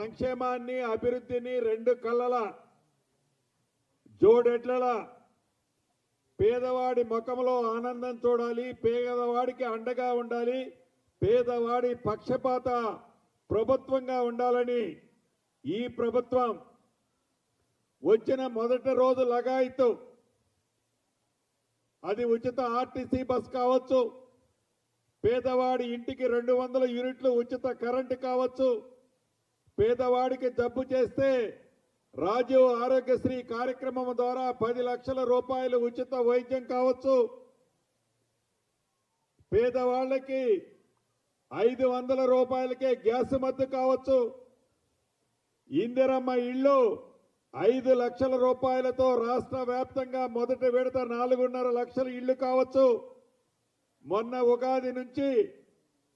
సంక్షేమాన్ని అభివృద్ధిని రెండు కళ్ళల జోడెడ్లలా పేదవాడి ముఖంలో ఆనందం చూడాలి, పేదవాడికి అండగా ఉండాలి, పేదవాడి పక్షపాత ప్రభుత్వంగా ఉండాలని ఈ ప్రభుత్వం వచ్చిన మొదటి రోజు లగాయితూ అది ఉచిత ఆర్టీసీ బస్ కావచ్చు, పేదవాడి ఇంటికి 200 యూనిట్లు ఉచిత కరెంటు కావచ్చు, పేదవాడికి జబ్బు చేస్తే రాజీవ్ ఆరోగ్యశ్రీ కార్యక్రమం ద్వారా 10 లక్షల రూపాయలు ఉచిత వైద్యం కావచ్చు, పేదవాళ్ళకి 500 రూపాయలకే గ్యాస్ మద్దతు కావచ్చు, ఇందిరమ్మ ఇళ్ళు 5 లక్షల రూపాయలతో రాష్ట్ర వ్యాప్తంగా మొదటి విడత 4.5 లక్షల ఇళ్లు కావచ్చు. మొన్న ఉగాది నుంచి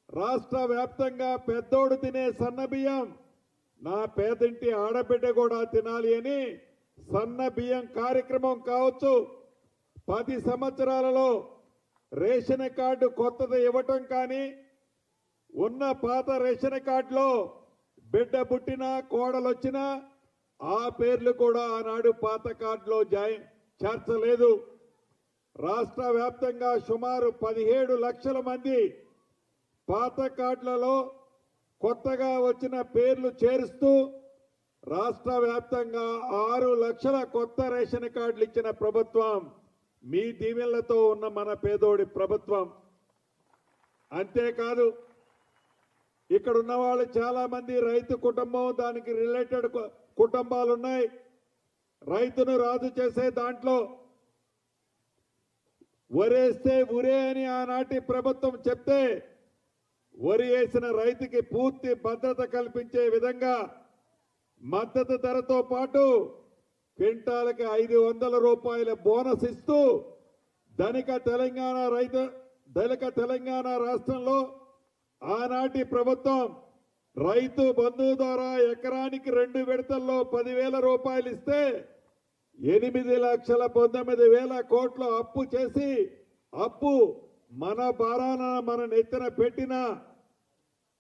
రాష్ట్ర వ్యాప్తంగా పెద్దోడు తినే సన్న బియ్యం నా పేదింటి ఆడబిడ్డ కూడా తినాలి అని సన్న బియ్యం కార్యక్రమం కావచ్చు. 10 సంవత్సరాలలో రేషన్ కార్డు కొత్తది ఇవ్వటం కానీ, ఉన్న పాత రేషన్ కార్డులో బిడ్డ పుట్టినా కోడలొచ్చినా ఆ పేర్లు కూడా ఆనాడు పాత కార్డులో చేర్చలేదు. రాష్ట్ర వ్యాప్తంగా సుమారు 17 లక్షల మంది పాత కార్డులలో కొత్తగా వచ్చిన పేర్లు చేరుస్తూ రాష్ట్ర వ్యాప్తంగా 6 లక్షల కొత్త రేషన్ కార్డులు ఇచ్చిన ప్రభుత్వం మీ దీవెనలతో ఉన్న మన పేదోడి ప్రభుత్వం. అంతేకాదు, ఇక్కడ ఉన్న వాళ్ళు చాలా మంది రైతు కుటుంబం, దానికి రిలేటెడ్ కుటుంబాలు ఉన్నాయి. రైతును రాజు చేసే దాంట్లో వరేస్తే ఉరే అని ఆనాటి ప్రభుత్వం చెప్తే వరి వేసిన రైతుకి పూర్తి భద్రత కల్పించే విధంగా మద్దతు ధరతో పాటు క్వింటాలకి 500 రూపాయల బోనస్ ఇస్తూ ధనిక తెలంగాణ రాష్ట్రంలో ఆనాటి ప్రభుత్వం రైతు బంధు ద్వారా ఎకరానికి 2 విడతల్లో 10,000 రూపాయలు ఇస్తే 8,19,000 కోట్ల అప్పు చేసి అప్పు మన భారాన మన నెత్తిన పెట్టిన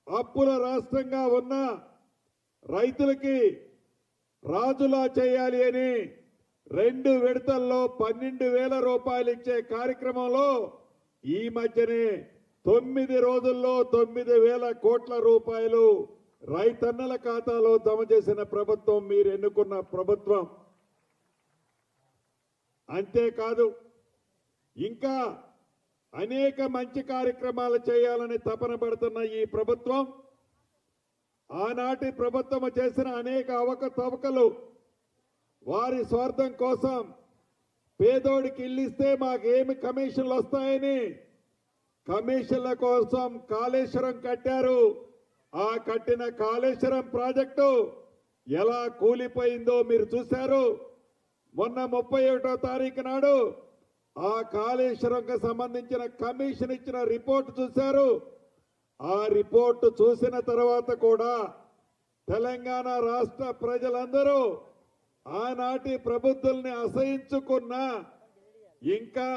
అప్పుల రాష్ట్రంగా ఉన్న రైతులకి రాజులా చేయాలి అని 2 విడతల్లో 12,000 రూపాయలు ఇచ్చే కార్యక్రమంలో ఈ మధ్యనే 9 రోజుల్లో 9,000 కోట్ల రూపాయలు రైతన్నల ఖాతాలో జమ చేసిన ప్రభుత్వం మీరు ఎన్నుకున్న ప్రభుత్వం. అంతేకాదు, ఇంకా అనేక మంచి కార్యక్రమాలు చేయాలని తపన పడుతున్న ఈ ప్రభుత్వం ఆనాటి ప్రభుత్వం చేసిన అనేక అవకతవకలు వారి స్వార్థం కోసం పేదోడికి ఇల్లు ఇస్తే మాకేమి కమిషన్లు వస్తాయని కమిషన్ల కోసం కాళేశ్వరం కట్టారు. ఆ కట్టిన కాళేశ్వరం ప్రాజెక్టు ఎలా కూలిపోయిందో మీరు చూశారు. మొన్న 31వ తారీఖు నాడు ఆ కాళేశ్వరంకి సంబంధించిన కమిషన్ ఇచ్చిన రిపోర్ట్ చూశారు. ఆ రిపోర్టు చూసిన తర్వాత కూడా తెలంగాణ రాష్ట్ర ప్రజలందరూ ఆనాటి ప్రభుత్వాన్ని అసహించుకున్న ఇంకా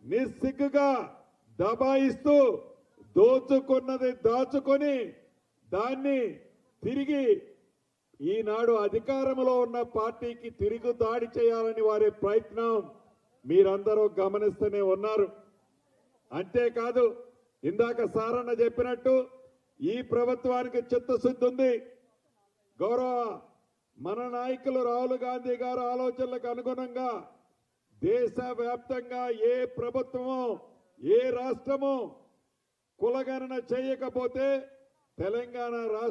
నిస్సిగ్గుగా దబాయిస్తూ దోచుకున్నది దాచుకొని దాన్ని తిరిగి ఈనాడు అధికారంలో ఉన్న పార్టీకి తిరిగి దాడి చేయాలని వారి ప్రయత్నం మీరందరూ గమనిస్తూనే ఉన్నారు. అంతేకాదు, ఇందాక సారన్న చెప్పినట్టు ఈ ప్రభుత్వానికి చిత్తశుద్ధి ఉంది. గౌరవ మన నాయకులు రాహుల్ గాంధీ గారి ఆలోచనలకు అనుగుణంగా దేశవ్యాప్తంగా ఏ ప్రభుత్వమో ఏ రాష్ట్రమో కులగణన చేయకపోతే తెలంగాణ రాష్ట్రం